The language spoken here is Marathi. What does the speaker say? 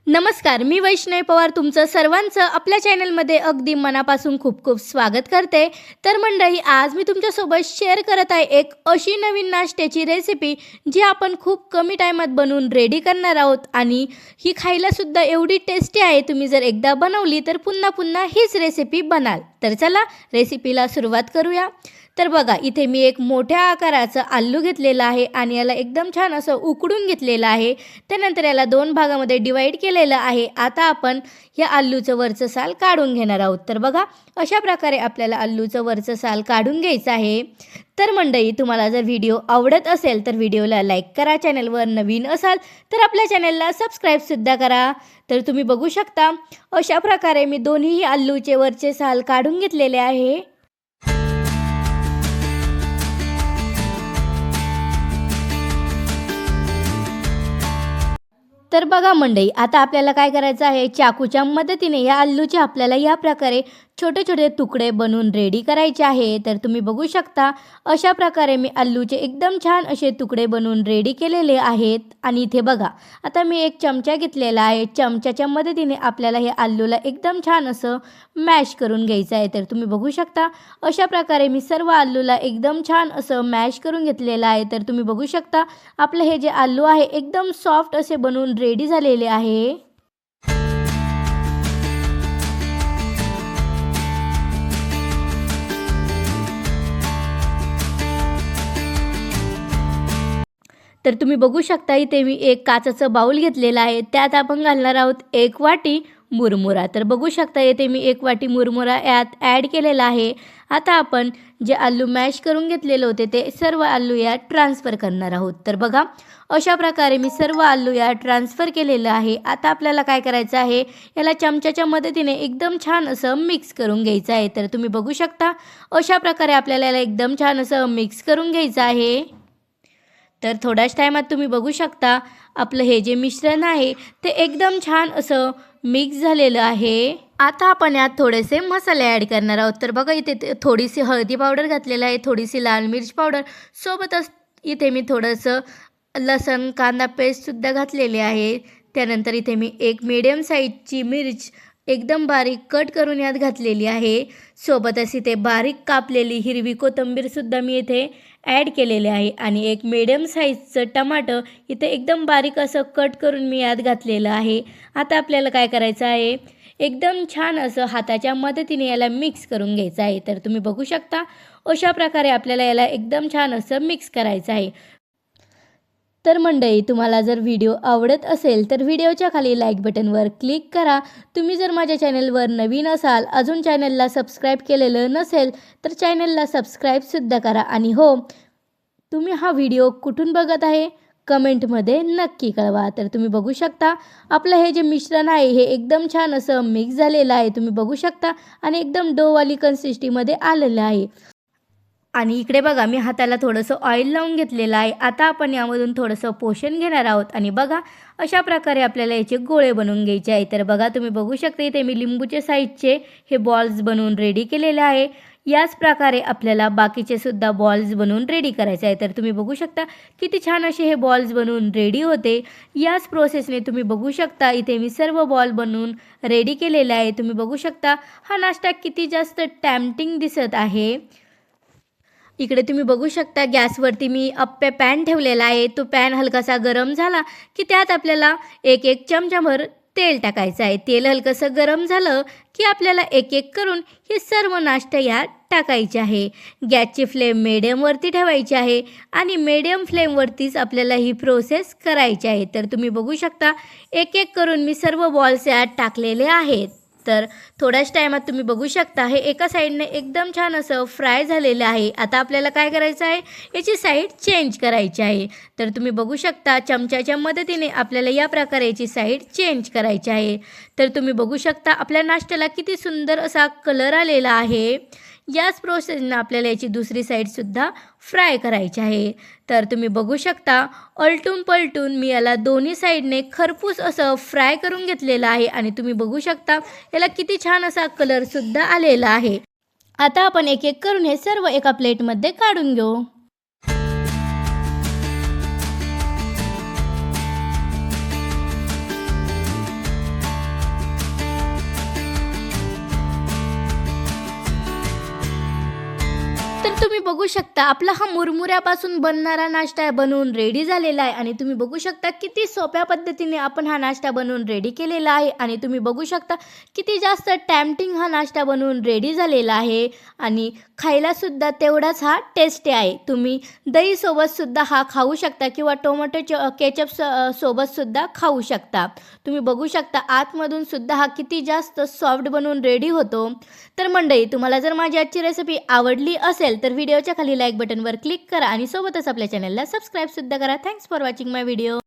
नमस्कार, मी वैष्णवी पवार तुमचं सर्वांचं आपल्या चॅनलमध्ये अगदी मनापासून खूप खूप स्वागत करते। तर मंडळी, आज मी तुमच्यासोबत शेअर करत आहे एक अशी नवीन नाश्त्याची रेसिपी जी आपण खूप कमी टायमात बनवून रेडी करणार आहोत आणि ही खायलासुद्धा एवढी टेस्टी आहे। तुम्ही जर एकदा बनवली तर पुन्हा पुन्हा हीच रेसिपी बनाल। तर चला रेसिपीला सुरुवात करूया। तर बघा, इथे मी एक मोठ्या आकाराचं आलू घेतलेलं आहे आणि याला एकदम छान असं उकडून घेतलेलं आहे। त्यानंतर याला 2 भागामध्ये डिवाइड केलेलं आहे। आता आपण या आलूचं वरचं साल काढून घेणार आहोत। तर बघा, अशा प्रकारे आपल्याला आलूचं वरचं साल काढून घ्यायचं आहे। तर मंडळी, तुम्हाला जर व्हिडिओ आवडत असेल तर व्हिडिओला लाईक करा, चॅनलवर नवीन असाल तर आपल्या चॅनलला सबस्क्राईबसुद्धा करा। तर तुम्ही बघू शकता अशा प्रकारे मी दोन्ही आलूचे वरचे साल काढून घेतलेले आहे। तर बघा मंडळी, आता आपल्याला काय करायचं आहे, चाकूच्या मदतीने या आलूचे आपल्याला या प्रकारे छोटे छोटे तुकडे बनवून रेडी करायचे आहे। तर तुम्ही बघू शकता अशा प्रकारे मी आलूचे एकदम छान असे तुकडे बनवून रेडी केलेले आहेत। आणि इथे बघा, आता मी एक चमचा घेतलेला आहे। चमच्याच्या मदतीने आपल्याला हे आलूला एकदम छान असं मॅश करून घ्यायचं आहे। तर तुम्ही बघू शकता अशा प्रकारे मी सर्व आलूला एकदम छान असं मॅश करून घेतलेलं आहे। तर तुम्ही बघू शकता आपलं हे जे आलू आहे एकदम सॉफ्ट असे बनवून रेडी झालेले आहे। तर तुम्ही बघू शकता इथे मी एक काचेचं बाउल घेतलेला आहे। त्यात आपण घालणार आहोत 1 वाटी मुरमुरा। तर बघू शकता इथे मी 1 वाटी मुरमुरा यात ॲड केलेला आहे। आता आपण जे आलू मॅश करून घेतलेले होते ते सर्व आलू यात ट्रान्सफर करणार आहोत। तर बघा, अशा प्रकारे मी सर्व आलू यात ट्रान्सफर केलेलं आहे। आता आपल्याला काय करायचं आहे, याला चमच्याच्या मदतीने एकदम छान असं मिक्स करून घ्यायचं आहे। तर तुम्ही बघू शकता अशा प्रकारे आपल्याला याला एकदम छान असं मिक्स करून घ्यायचं आहे। तर थोड्याच टायमात तुम्ही बघू शकता आपलं हे जे मिश्रण आहे ते एकदम छान असं मिक्स झालेलं आहे। आता आपण यात थोडेसे मसाले ॲड करणार आहोत। तर बघा, इथे थोडीशी हळदी पावडर घातलेलं आहे, थोडीशी लाल मिर्च पावडर, सोबतच इथे मी थोडंसं लसण कांदा पेस्टसुद्धा घातलेली आहे। त्यानंतर इथे मी एक मीडियम साईजची मिर्च एकदम बारीक कट करून यात घातलेली आहे। सोबतच इथे बारीक कापलेली हिरवी कोथिंबीरसुद्धा मी इथे ॲड केलेले आहे आणि एक मीडियम साईजचं टमाटर इथे एकदम बारीक असं कट करून मी यात घातलेलं आहे। आता आपल्याला काय करायचं आहे, एकदम छान असं हाताच्या मदतीने याला मिक्स करून घ्यायचं आहे। तर तुम्ही बघू शकता अशा प्रकारे आपल्याला याला एकदम छान असं मिक्स करायचं आहे। तर मंडळी, तुम्हाला जर व्हिडिओ आवडत असेल तर व्हिडिओच्या खाली लाईक बटनवर क्लिक करा। तुम्ही जर माझ्या चॅनलवर नवीन असाल, अजून चॅनलला सबस्क्राईब केलेलं नसेल तर चॅनलला सबस्क्राईबसुद्धा करा। आणि हो, तुम्ही हा व्हिडिओ कुठून बघत आहे कमेंटमध्ये नक्की कळवा। तर तुम्ही बघू शकता आपलं हे जे मिश्रण आहे हे एकदम छान असं मिक्स झालेलं आहे, तुम्ही बघू शकता, आणि एकदम डोवाली कन्सिस्टन्सीमध्ये आलेलं आहे। आणि इकडे बघा, मी हाताला थोडंसं ऑइल लावून घेतलेलं आहे। आता आपण यामधून थोडंसं पोषण घेणार आहोत आणि बघा अशा प्रकारे आपल्याला याचे गोळे बनवून घ्यायचे आहे। तर बघा, तुम्ही बघू शकता इथे मी लिंबूचे साईजचे हे बॉल्स बनवून रेडी केलेले आहे। याच प्रकारे आपल्याला बाकीचे सुद्धा बॉल्स बनवून रेडी करायचे आहे। तर तुम्ही बघू शकता किती छान असे हे बॉल्स बनवून रेडी होते। याच प्रोसेसने तुम्ही बघू शकता इथे मी सर्व बॉल बनवून रेडी केलेले आहे। तुम्ही बघू शकता हा नाश्ता किती जास्त टेम्पटिंग दिसत आहे। इकडे तुम्ही बघू शकता गॅसवरती मी अप्पे पॅन ठेवलेला आहे। तो पॅन हलकासा गरम झाला की त्यात आपल्याला एक एक चमचाभर तेल टाकायचं आहे। तेल हलकंसं गरम झालं की आपल्याला एक एक करून हे सर्व नाश्ते यात टाकायचे आहे। गॅसची फ्लेम मिडियमवरती ठेवायची आहे आणि मिडियम फ्लेमवरतीच आपल्याला ही प्रोसेस करायची आहे। तर तुम्ही बघू शकता एक एक करून मी सर्व बॉल्स यात टाकलेले आहेत। तर थोड्याच टायमात तुम्ही बघू शकता हे एका साईडने एकदम छान असं फ्राय झालेलं आहे। आता आपल्याला काय करायचं आहे, याची साईड चेंज करायची आहे। तर तुम्ही बघू शकता चमच्याच्या मदतीने आपल्याला या प्रकारे याची साईड चेंज करायची आहे। तर तुम्ही बघू शकता आपल्या नाश्त्याला किती सुंदर असा कलर आलेला आहे। याच प्रोसेसनं आपल्याला याची दुसरी साईडसुद्धा फ्राय करायची आहे। तर तुम्ही बघू शकता अलटून पलटून मी याला दोन्ही साईडने खरपूस असं फ्राय करून घेतलेलं आहे आणि तुम्ही बघू शकता याला किती छान असा कलरसुद्धा आलेला आहे। आता आपण एक एक करून हे सर्व एका प्लेटमध्ये काढून घेऊ। तर तुम्ही बघू शकता आपला हा मुरमुऱ्यापासून बनणारा नाश्ता बनवून रेडी झालेला आहे आणि तुम्ही बघू शकता किती सोप्या पद्धतीने आपण हा नाश्ता बनवून रेडी केलेला आहे आणि तुम्ही बघू शकता किती जास्त टॅम्पटिंग हा नाश्ता बनवून रेडी झालेला आहे आणि खायलासुद्धा तेवढाच हा टेस्टी आहे. तुम्ही दहीसोबतसुद्धा हा खाऊ शकता किंवा टोमॅटो केचप सोबतसुद्धा खाऊ शकता. तुम्ही बघू शकता आतमधून सुद्धा हा किती जास्त सॉफ्ट बनवून रेडी होतो. तर मंडळी तुम्हाला जर माझी आजची रेसिपी आवडली असेल तर व्हिडिओच्या खाली लाईक बटनवर क्लिक करा आणि सोबतच आपल्या चॅनलला सबस्क्राईबसुद्धा करा. Thanks for watching my video.